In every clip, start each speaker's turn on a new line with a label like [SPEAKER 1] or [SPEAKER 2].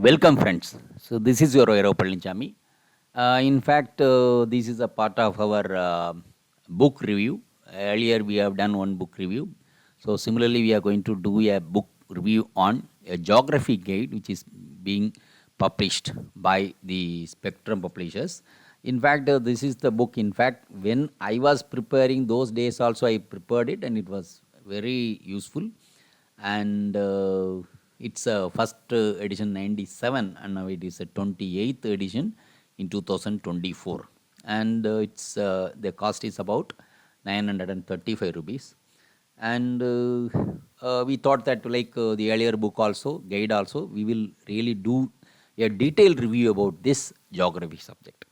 [SPEAKER 1] Welcome, friends. So, this is your V.Palanichamy. In fact, this is a part of our book review. Earlier, we have done one book review. So, similarly, we are going to do a book review on a geography guide, which is being published by the Spectrum Publishers. In fact, this is the book. In fact, when I was preparing those days, also I prepared it, and it was very useful. And it's first edition 97, and now it is a 28th edition in 2024, and it's the cost is about 935 rupees. And we thought that, like the earlier book also, guide also, we will really do a detailed review about this geography subject.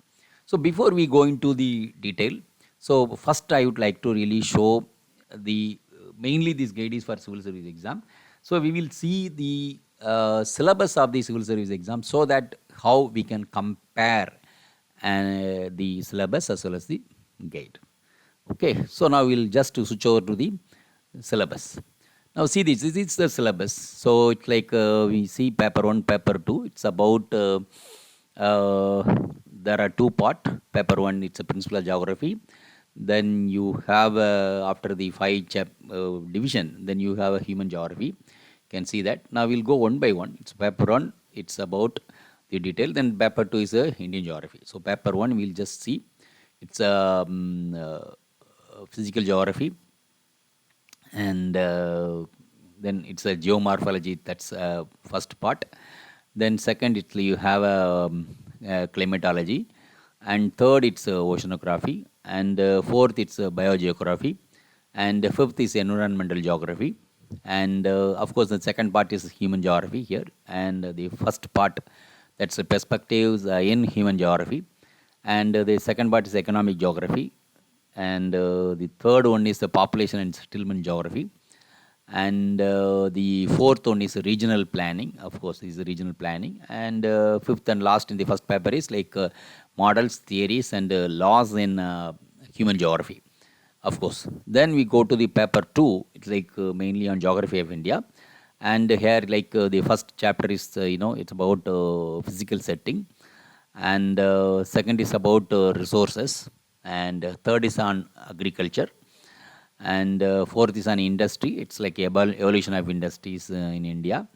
[SPEAKER 1] So before we go into the detail, so first I would like to really show the mainly this guide is for civil service exam. So we will see the syllabus of the civil service exam, so that how we can compare the syllabus as well as the guide. Okay, so now we'll just switch over to the syllabus. Now see this is the syllabus. So it's like we see paper 1, paper 2. It's about there are two parts. Paper 1, it's a principle of geography. Then you have after the 5 division, then you have a human geography. You can see that. Now we'll go one by one. It's paper 1, it's about the detail. Then paper 2 is Indian geography. So paper 1 we'll just see. It's physical geography, and then it's a geomorphology. That's first part. Then second, it's you have climatology, and third it's oceanography, and fourth it's biogeography, and fifth is environmental geography, and of course the second part is human geography here, and the first part, that's the perspectives in human geography, and the second part is economic geography, and the third one is the population and settlement geography, and the fourth one is regional planning. Of course, is the regional planning, and fifth and last in the first paper is like models, theories, and laws in human geography. Of course, then we go to the paper 2. It's like mainly on geography of India, and here like the first chapter is it's about physical setting, and second is about resources, and third is on agriculture, and fourth is on industry. It's like evolution of industries in India.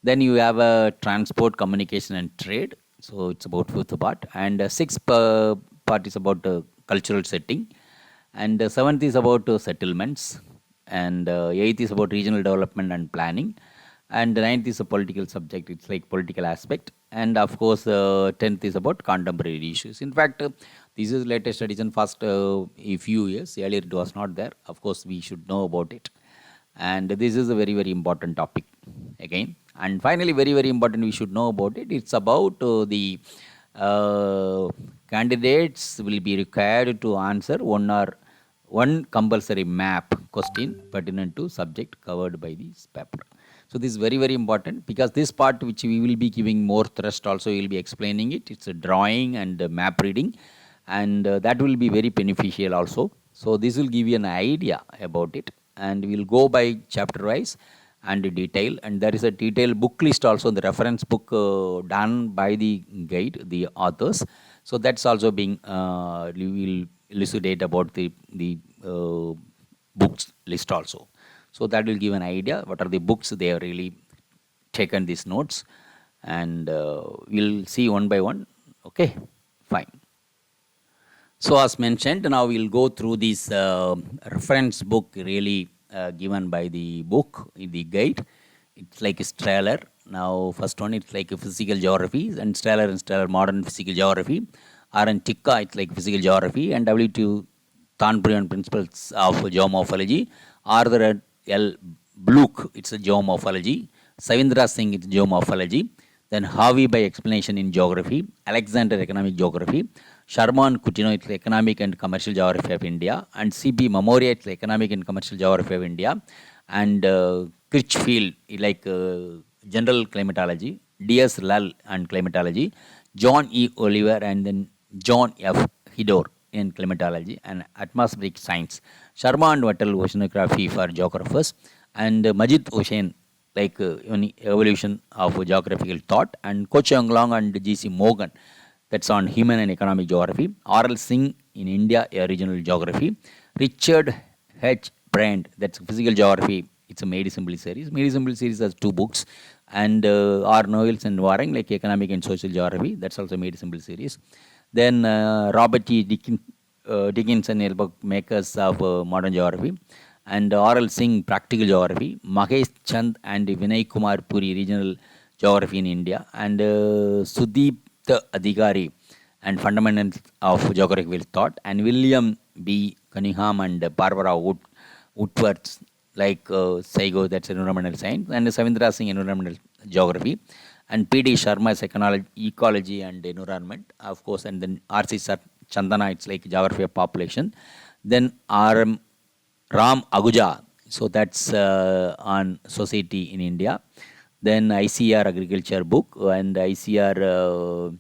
[SPEAKER 1] Then you have transport, communication, and trade. So it's about fifth part, and sixth part is about cultural setting, and seventh is about settlements, and eighth is about regional development and planning, and ninth is a political subject. It's like political aspect, and of course 10th is about contemporary issues. In fact, this is latest edition, first a few years. Earlier it was not there. Of course, we should know about it, and this is a very very important topic again. And finally, very very important, we should know about it. It's about the candidates will be required to answer one compulsory map question pertinent to subject covered by this paper. So this is very very important, because this part which we will be giving more thrust also, we will be explaining it. It's a drawing and map reading, and that will be very beneficial also. So this will give you an idea about it, and we will go by chapter wise and detail, and there is a detailed book list also, the reference book done by the guide, the authors. So that's also being we will elucidate about the books list also. So that will give an idea what are the books they have really taken these notes, and we'll see one by one. Okay, fine. So as mentioned, now we'll go through this reference book really given by the book, the guide. It's like a Strahler. Now first one, it's like a physical geography, and Strahler modern physical geography. R.N. Tikka, it's like physical geography, and W.T. Thornbury on principles of geomorphology. Arthur L. Bluch, it's a geomorphology. Savindra Singh, it's geomorphology. Then Harvey by explanation in geography. Alexander, economic geography. Sharma and Coutinho, it's economic and commercial geography of India. And C.B. Memoria, it's economic and commercial geography of India. And Critchfield, like general climatology. D.S. Lull and climatology. John E. Oliver, and then John F. Hidor in climatology and atmospheric science. Sharma and Vattel, oceanography for geographers. And Majid Hossain, like evolution of geographical thought, and Ko Cheong Long and G.C. Morgan, that's on human and economic geography. R.L. Singh in India, a regional geography. Richard H. Brand, that's physical geography. It's a made simple series. Made simple series has two books, and R. Knowles and Waring, like economic and social geography. That's also made simple series. Then Robert E. Dickinson, book makers of modern geography, and R.L. Singh, practical geography. Mahesh Chand and Vinay Kumar Puri, regional geography in India, and Sudeep Adhikari and fundamentals of geographical thought, and William B. Cunningham and Barbara Woodworth, like SIGO, that's environmental science, and Savindra Singh, environmental geography, and P.D. Sharma's ecology and environment, of course, and then R.C. Chandana, it's like geography of population. Then R.M. Ram Aguja, so that's on society in India. Then ICR agriculture book, and ICR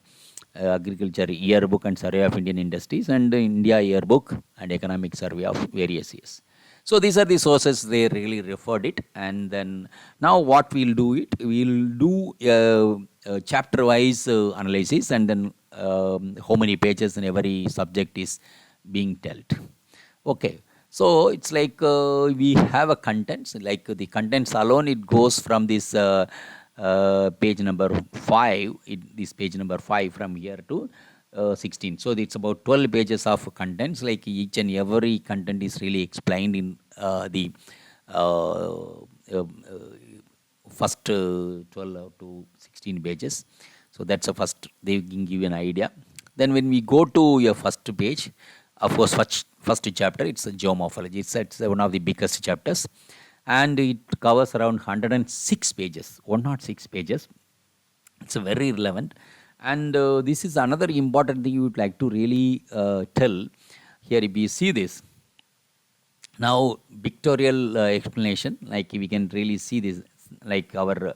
[SPEAKER 1] agriculture yearbook and survey of Indian industries, and India yearbook and economic survey of various years. So these are the sources they really referred it. And then now what we'll do it, we'll do chapter wise analysis, and then how many pages in every subject is being dealt. Okay. So it's like we have a contents, like the contents alone, it goes from this page number 5, this page number 5 from here to 16. So it's about 12 pages of contents, like each and every content is really explained in the first 12 to 16 pages. So that's the first, they can give you an idea. Then when we go to your first page, of course, first chapter, it's a geomorphology. It's one of the biggest chapters, and it covers around 106 pages, 106 pages. It's very relevant. And this is another important thing you would like to really tell. Here, if you see this, now pictorial explanation, like we can really see this, like our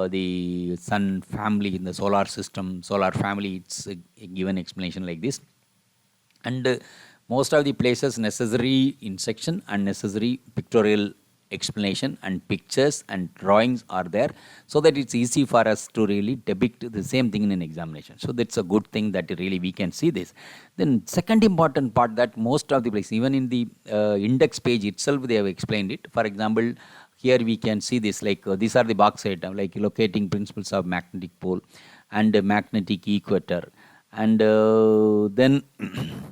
[SPEAKER 1] the sun family in the solar system, solar family, it's a given explanation like this. And most of the places necessary in section and necessary pictorial explanation and pictures and drawings are there, so that it's easy for us to really depict the same thing in an examination. So that's a good thing that really we can see this. Then second important part, that most of the places, even in the index page itself, they have explained it. For example, here we can see this, like these are the box item, like locating principles of magnetic pole and magnetic equator. And then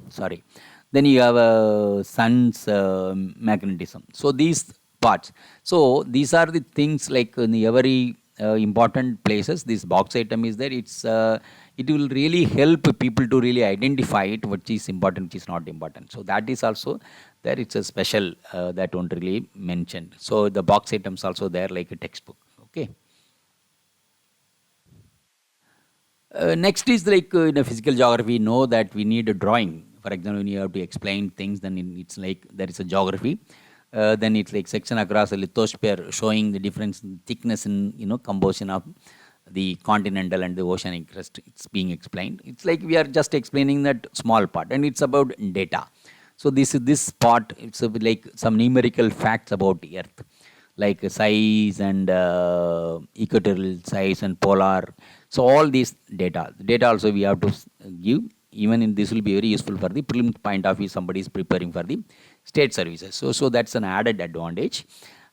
[SPEAKER 1] sorry, then you have sun's magnetism. So these parts, so these are the things, like in every important places this box item is there. It's it will really help people to really identify it, which is important, which is not important. So that is also there. It's a special that one really mentioned. So the box items also there, like a textbook. Okay. Next is like in a physical geography, know that we need a drawing. For example, when you have to explain things, then it's like there is a geography. Then it's like section across a lithosphere showing the difference in thickness in composition of the continental and the oceanic crust. It's being explained. It's like we are just explaining that small part, and it's about data. So this part. It's like some numerical facts about the Earth, like size and equatorial size and polar. So all these data also we have to give. Even in this will be very useful for the preliminary point of view. Somebody is preparing for the state services. So that's an added advantage.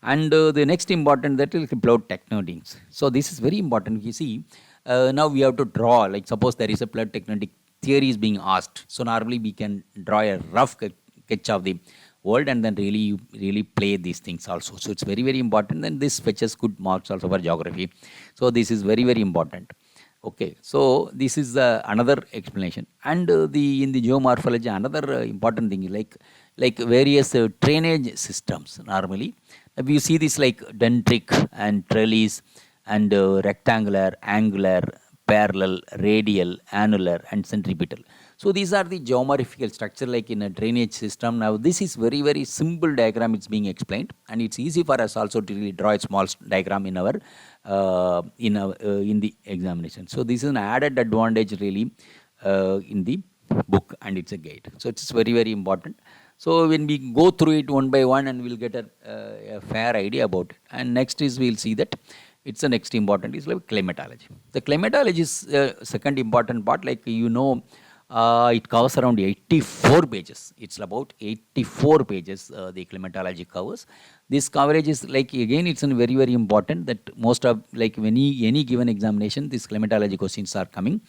[SPEAKER 1] And the next important, that is flood tectonics. So this is very important. You see, now we have to draw. Like suppose there is a flood tectonic theory is being asked. So normally we can draw a rough sketch of the world, and then really play these things also. So it's very, very important. And this fetches good marks also for geography. So this is very, very important. Okay, so this is another explanation. And in the geomorphology, another important thing is like various drainage systems. Normally, if you see this, like dendritic and trellis and rectangular, angular, parallel, radial, annular, and centripetal. So these are the geomorphical structure, like in a drainage system. Now this is very, very simple diagram. It's being explained, and it's easy for us also to really draw a small diagram in our in the examination. So this is an added advantage really in the book, and it's a guide. So it's very, very important. So when we go through it one by one, and we'll get a fair idea about it. And next is we'll see that it's the next important is like climatology. The climatology is second important part. Like it covers around 84 pages. It's about 84 pages the climatology covers. This coverage is like, again, it's very, very important that most of, like any given examination, these climatology questions are coming.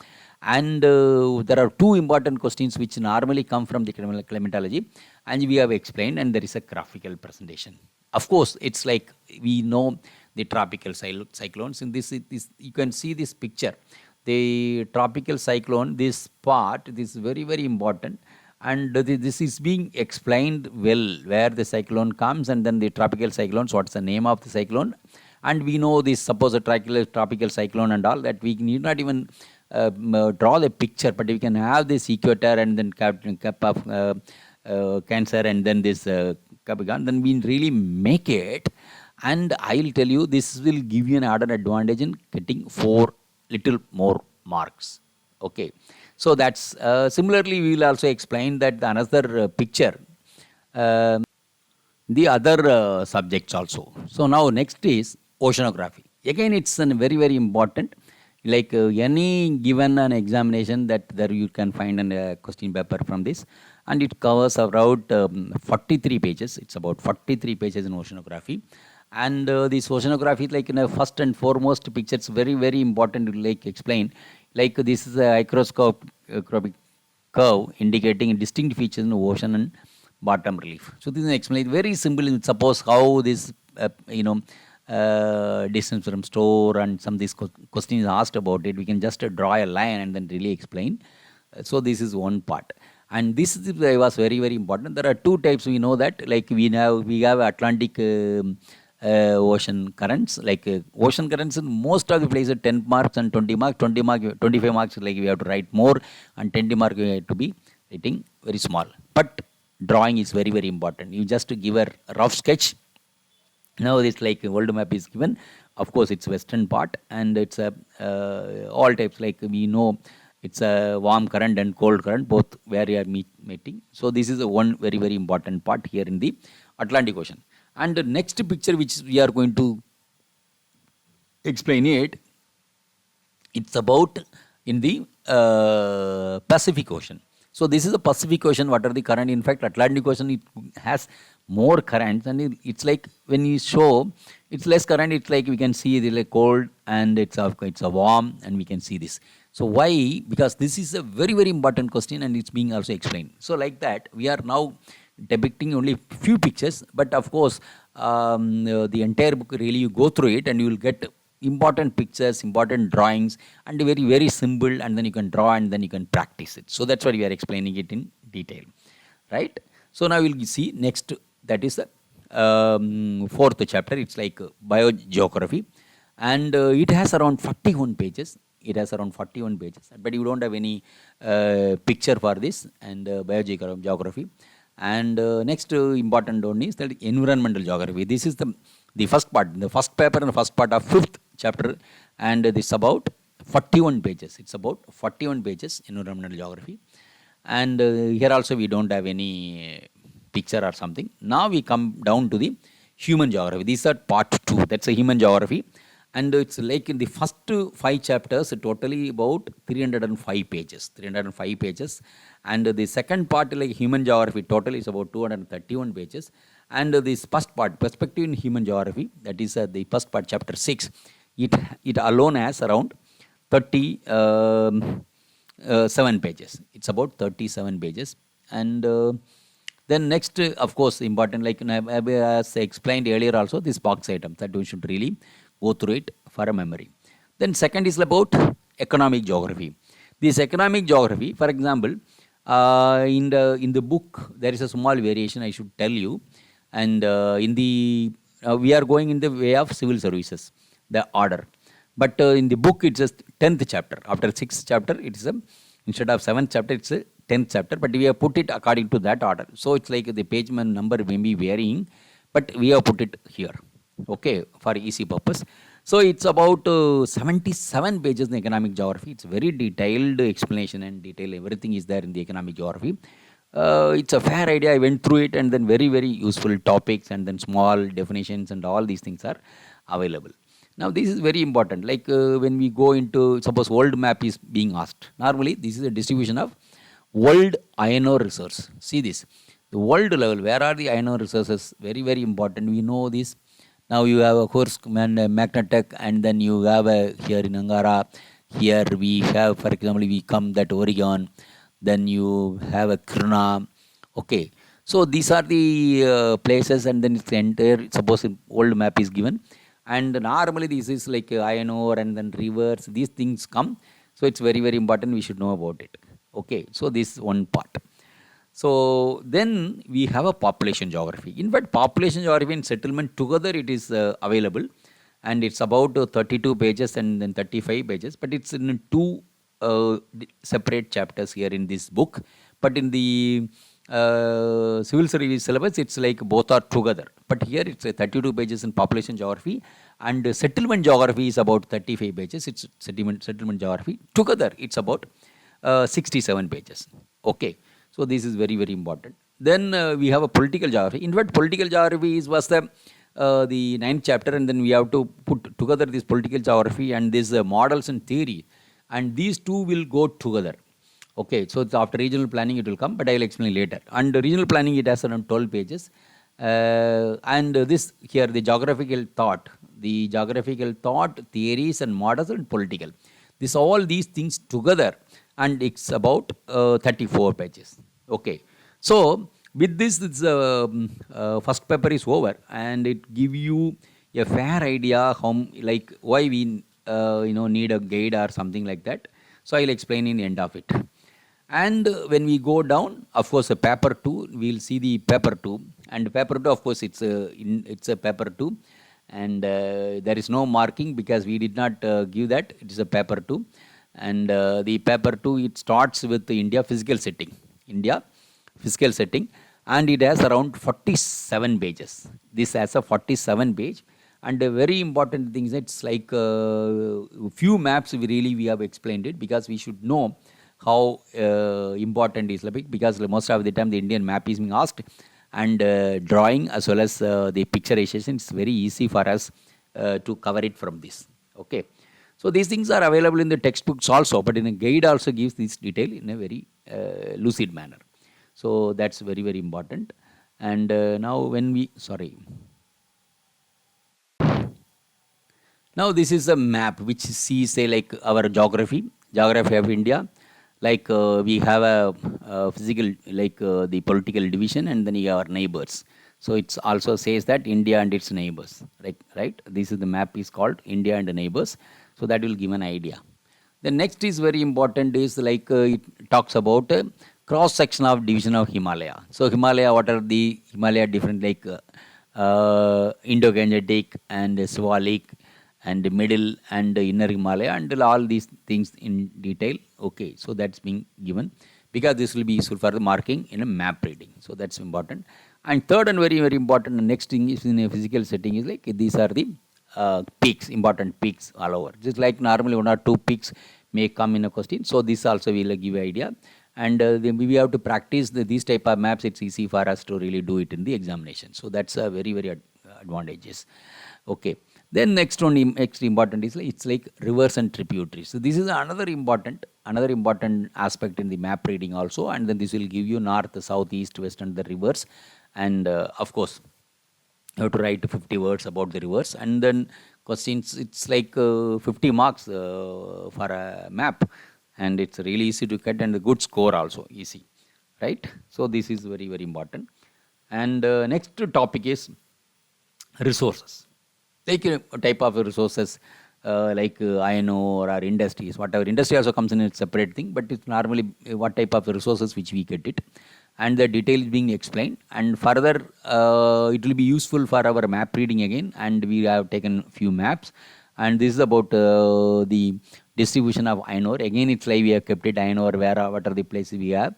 [SPEAKER 1] And there are two important questions which normally come from the climatology, and we have explained, and there is a graphical presentation. Of course, it's like we know the tropical cyclones. In this you can see this picture. The tropical cyclone, this part, this is very, very important, and this is being explained well, where the cyclone comes, and then the tropical cyclones, what's the name of the cyclone, and we know this supposed tropical cyclone and all that. We need not even draw the picture, but we can have this equator and then Cap of Cancer, and then this Capricorn, then we really make it. And I will tell you, this will give you an added advantage in getting 4 little more marks. Okay, so that's similarly we will also explain that another picture, the other subjects also. So now next is oceanography. Again, it's very, very important. Like any given an examination, that there you can find a question paper from this, and it covers around 43 pages. It's about 43 pages in oceanography. And this oceanography, like in a first and foremost picture, it's very, very important to like explain. Like this is a microscopic curve indicating distinct features in the ocean and bottom relief. So this is explained very simple. Suppose how this distance from shore and some of these questions asked about it, we can just draw a line and then really explain. So this is one part, and this was very, very important. There are two types. We know that, like we have Atlantic ocean currents. Like ocean currents in most of the places 10 marks and 20 marks, 25 marks. Like we have to write more, and 20 mark we have to be writing very small. But drawing is very, very important. You just give a rough sketch. Now this like world map is given. Of course, it's western part, and it's all types. Like we know, it's a warm current and cold current, both where you are meeting. So this is one very, very important part here in the Atlantic Ocean. And the next picture which we are going to explain it, it's about in the Pacific Ocean. So this is the Pacific Ocean. What are the current? In fact, Atlantic Ocean, it has more currents, and it's like when you show, it's less current. It's like we can see the like cold, and it's a warm, and we can see this. So why? Because this is a very, very important question, and it's being also explained. So like that, we are now depicting only few pictures, but of course the entire book, really you go through it and you will get important pictures, important drawings, and very, very simple, and then you can draw and then you can practice it. So that's why we are explaining it in detail, right? So now we'll see next, that is the fourth chapter. It's like biogeography, and it has around 41 pages. It has around 41 pages, but you don't have any picture for this, and biogeography. And next important one is that environmental geography. This is the first part, the first paper and the first part of 5th chapter, and this is about 41 pages. It's about 41 pages, environmental geography. And here also we don't have any picture or something. Now we come down to the human geography. These are part 2. That's a human geography. And it's like in the first 5 chapters, totally about 305 pages. 305 pages. And the second part, like human geography, total is about 231 pages. And this first part, perspective in human geography, that is the first part, chapter 6, it alone has around 37 pages. It's about 37 pages. And then next, of course, important, like as I explained earlier also, this box item that we should really go through it for a memory. Then second is about economic geography. This economic geography, for example, in the book, there is a small variation I should tell you. And we are going in the way of civil services, the order. But in the book, it's a 10th chapter. After 6th chapter, it is instead of 7th chapter, it's a 10th chapter. But we have put it according to that order. So it's like the page number may be varying, but we have put it here, okay, for easy purpose. So it's about 77 pages in economic geography. It's very detailed explanation and detail. Everything is there in the economic geography. It's a fair idea. I went through it, and then very, very useful topics, and then small definitions, and all these things are available. Now, this is very important. Like when we go into, suppose world map is being asked. Normally, this is a distribution of world iron ore resource. See this. The world level, where are the iron ore resources? Very, very important. We know this. Now you have, of course, Magnatech, and then you have here in Angara. Here we have, for example, we come that Oregon. Then you have a Krna. Okay. So these are the places, and then it's entire, suppose old map is given. And normally this is like iron ore and then rivers, these things come. So it's very, very important. We should know about it. Okay. So this one part. So then we have a population geography. In fact, population geography and settlement together it is available, and it's about 32 pages and then 35 pages, but it's in two separate chapters here in this book. But in the civil service syllabus, it's like both are together. But here it's 32 pages in population geography, and settlement geography is about 35 pages. It's settlement geography. Together, it's about 67 pages. Okay. So this is very, very important. Then we have a political geography. In fact, political geography was the ninth chapter, and then we have to put together this political geography and these models and theory, and these two will go together. Okay, so it's after regional planning it will come, but I will explain later. And regional planning, it has around 12 pages. And this here, the geographical thought, theories and models and political. All these things together, and it's about 34 pages. Okay, so with this first paper is over, and it give you a fair idea how, like, why we need a guide or something like that. So I'll explain in the end of it. And when we go down, of course, paper 2, we'll see the paper 2. And paper 2, of course, it's a paper 2. And there is no marking because we did not give that. It is a paper 2. And the paper 2, it starts with the India physical setting. And it has around 47 pages. This has a 47 page. And a very important thing is it's like few maps we have explained it, because we should know how important it is, because most of the time the Indian map is being asked, and drawing as well as the picturization, it's very easy for us to cover it from this. Okay, so these things are available in the textbooks also, but in a guide also gives this detail in a very lucid manner. So that's very, very important. And now now this is a map which sees, say, like our geography of India. Like we have a physical, like the political division, and then you have our neighbors. So it also says that India and its neighbors, right? This is the map is called India and the neighbors. So that will give an idea. The next is very important is like it talks about cross section of division of Himalaya. So Himalaya, what are the Himalaya different, like Indo-Gangetic and Sivalik and middle and inner Himalaya, and all these things in detail. Okay, so that's being given because this will be useful for the marking in a map reading. So that's important. And third and very, very important, the next thing is in a physical setting is like these are the peaks, important peaks all over. Just like normally 1 or 2 peaks may come in a question. So this also will give you idea. And then we have to practice these type of maps. It's easy for us to really do it in the examination. So that's a very, very advantageous. Okay. Then next important is it's like rivers and tributaries. So this is another important aspect in the map reading also, and then this will give you north, south, east, west, and the rivers. And of course, you have to write 50 words about the rivers, and then questions. It's like 50 marks for a map, and it's really easy to get, and a good score also easy, right? So this is very, very important. And next topic is resources. Like a type of resources like iron ore or industries, whatever. Industry also comes in a separate thing, but it's normally what type of resources which we get it. And the detail is being explained. And further, it will be useful for our map reading again. And we have taken few maps. And this is about the distribution of iron ore. Again, it's like we have kept it iron ore, what are the places we have,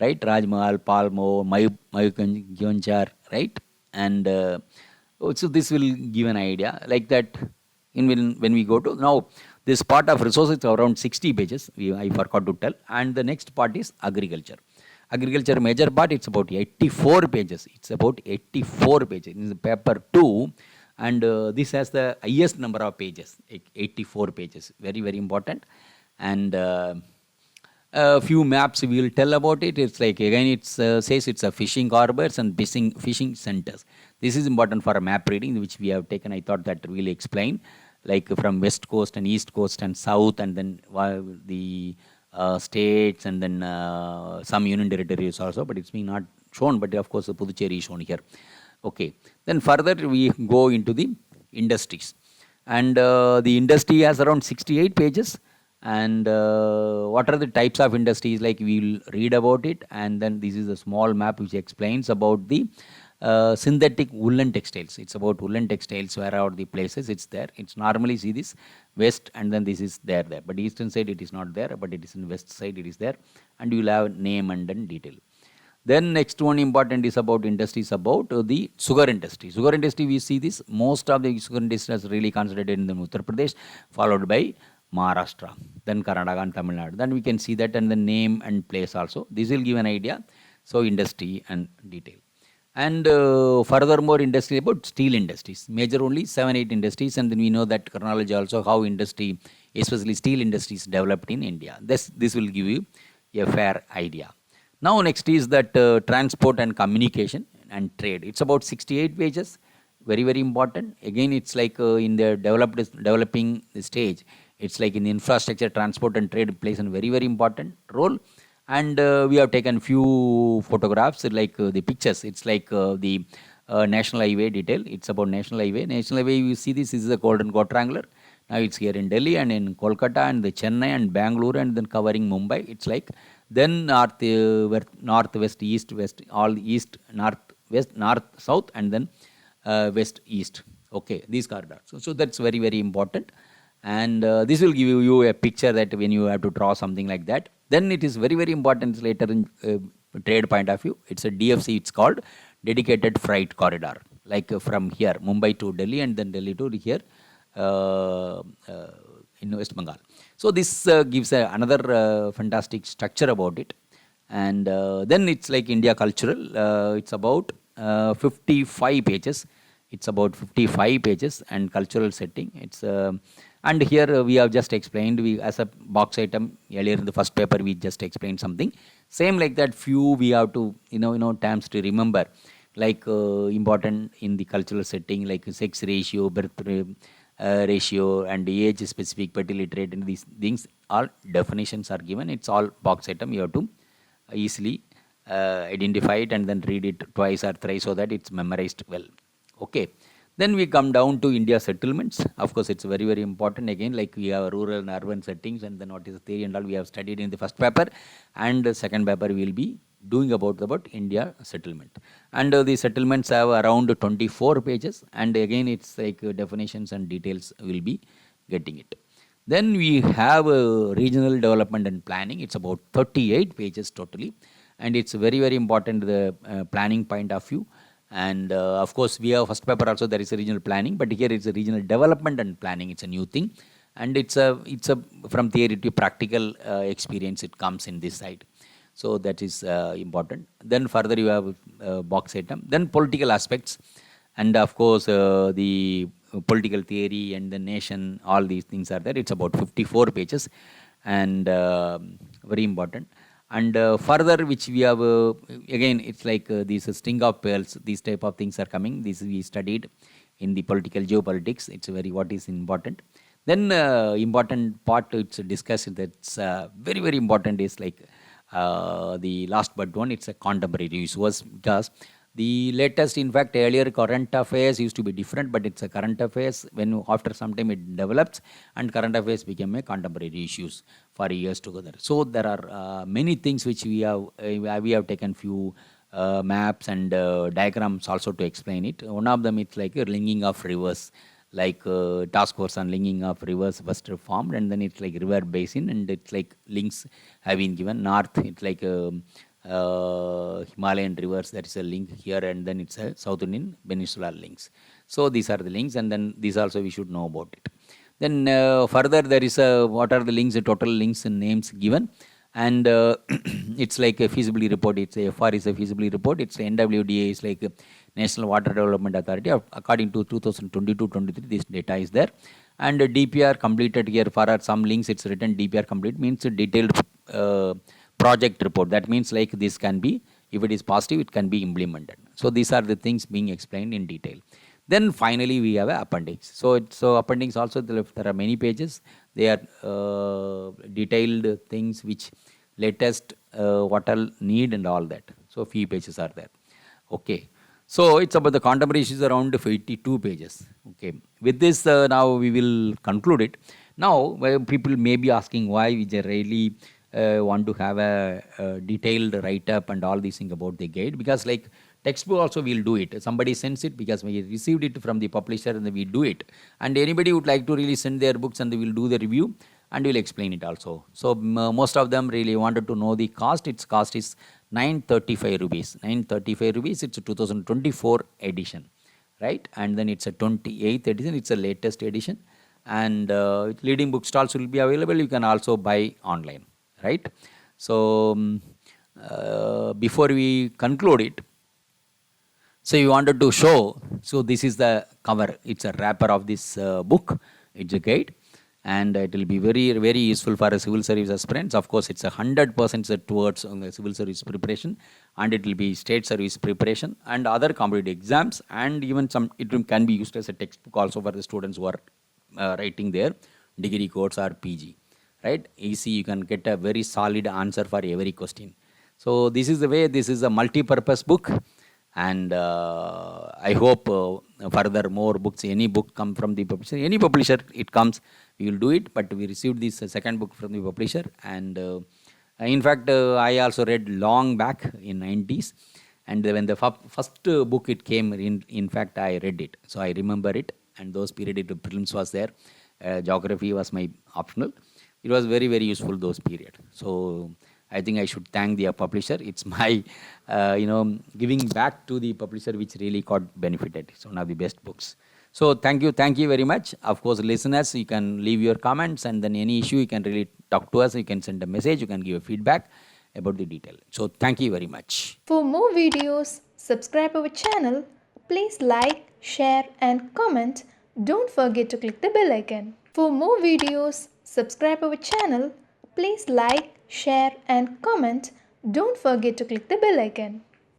[SPEAKER 1] right? Rajmahal, Palmo, Mayukanchar, right? And so this will give an idea like that. When we go to now, this part of resources is around 60 pages. I forgot to tell. And the next part is agriculture. agriculture major part, it's about 84 pages. It's about 84 pages. This is paper 2, and this has the highest number of pages, 84 pages. Very, very important. And a few maps we will tell about it. It's like, again, it says it's a fishing harbors and fishing centers. This is important for a map reading, which we have taken. I thought that really explain, like from west coast and east coast and south, and then the states, and then some union territories also, but it's being not shown, but of course the Puducherry is shown here. Okay, then further we go into the industries, and the industry has around 68 pages. And what are the types of industries, like we will read about it, and then this is a small map which explains about the synthetic woolen textiles. It's about woolen textiles, where are the places it's there. It's normally see this west, and then this is there, but eastern side it is not there, but it is in west side it is there, and you will have name and then detail. Then next one important is about industries, about the sugar industry. Sugar industry, we see this, most of the sugar industry is really concentrated in the Uttar Pradesh, followed by Maharashtra, then Karnataka and Tamil Nadu. Then we can see that, and the name and place also. This will give an idea. So industry and detail. And furthermore, industry about steel industries. Major only 7-8 industries, and then we know that chronology also, how industry, especially steel industries, developed in India. This will give you a fair idea. Now next is that transport and communication and trade. It's about 68 pages. Very, very important. Again, it's like in the developing stage. It's like in the infrastructure, transport and trade plays a very, very important role. And we have taken few photographs, like the pictures. It's like the national highway detail. It's about national highway. National highway, you see this is a golden quadrangular. Now it's here in Delhi and in Kolkata and the Chennai and Bangalore, and then covering Mumbai. It's like then north, west, east, west, all east, north, west, north, south, and then west, east. Okay, these corridors. So that's very, very important. And this will give you a picture that when you have to draw something like that. Then it is very, very important later in trade point of view. It's a DFC, it's called Dedicated Freight Corridor. Like from here, Mumbai to Delhi, and then Delhi to here in West Bengal. So this gives another fantastic structure about it. And then it's like India Cultural. It's about 55 pages. It's about 55 pages and cultural setting. It's and here we have just explained, we as a box item earlier in the first paper we just explained something. Same like that, few we have to terms to remember, like important in the cultural setting, like sex ratio, birth ratio, and age specific fertility rate, and these things, all definitions are given. It's all box item. You have to easily identify it and then read it twice or thrice so that it's memorized well. Okay. Then we come down to India settlements. Of course, it's very, very important. Again, like we have rural and urban settings, and then what is the theory and all we have studied in the first paper, and the second paper we will be doing about India settlement. And the settlements have around 24 pages, and again it's like definitions and details will be getting it. Then we have regional development and planning. It's about 38 pages totally, and it's very, very important the planning point of view. And of course, we have first paper also, there is a regional planning, but here it's a regional development and planning. It's a new thing, and it's a from theory to practical experience. It comes in this side, so that is important. Then further you have box item. Then political aspects, and of course the political theory and the nation. All these things are there. It's about 54 pages, and very important. And further, which we have, again, it's like these string of pearls, these type of things are coming. This we studied in the political geopolitics. It's very, what is important. Then important part it's discussed, that's very, very important is like the last but one, it's a contemporary issues, because the latest, in fact, earlier current affairs used to be different, but it's a current affairs. When after some time it develops, and current affairs became a contemporary issues for years together. So there are many things which we have taken few maps and diagrams also to explain it. One of them, it's like a linking of rivers, like task force on linking of rivers first formed, and then it's like river basin, and it's like links have been given. North, it's like Himalayan rivers, there is a link here, and then it's a South Indian peninsular links. So these are the links, and then these also we should know about it. Then further there is what are the links, the total links and names given, and it's like a feasibility report. It's a FR is a feasibility report. It's a NWDA is like a National Water Development Authority. According to 2022-23, this data is there. And DPR completed here. For some links, it's written DPR complete means a detailed project report. That means like this can be, if it is positive, it can be implemented. So these are the things being explained in detail. Then finally we have an appendix. So appendix also, there are many pages. They are detailed things which latest what all need and all that. So few pages are there. Okay. So it's about the contemporary issues around 82 pages. Okay. With this, now we will conclude it. Now, people may be asking why we really want to have a detailed write-up and all these things about the guide, because like textbook also we'll do it. Somebody sends it because we received it from the publisher and we do it. And anybody would like to really send their books and they will do the review and we'll explain it also. So most of them really wanted to know the cost. Its cost is 935 rupees. 935 rupees, it's a 2024 edition, right? And then it's a 28th edition, it's a latest edition. And leading bookstalls will be available. You can also buy online, right? So before we conclude it, so we wanted to show, so this is the cover. It's a wrapper of this book. It's a guide. And it will be very, very useful for a civil service aspirants. Of course, it's 100% towards civil service preparation, and it will be state service preparation and other competitive exams, and even some, it can be used as a textbook also for the students who are writing their degree course or PG, right? Easy, you can get a very solid answer for every question. So this is the way. This is a multi-purpose book, and I hope further more books, any book come from the publisher, any publisher it comes, we will do it. But we received this second book from the publisher, and in fact I also read long back in 90s, and when the first book it came, in fact I read it, so I remember it. And those period it prelims was there, geography was my optional. It was very, very useful those period. So I think I should thank the publisher. It's my, giving back to the publisher which really got benefited. It's one of the best books. So thank you very much. Of course, listeners, you can leave your comments, and then any issue you can really talk to us. You can send a message. You can give a feedback about the detail. So thank you very much.
[SPEAKER 2] For more videos, subscribe our channel. Please like, share and comment. Don't forget to click the bell icon. For more videos, subscribe our channel. Please like, share and comment. Don't forget to click the bell icon.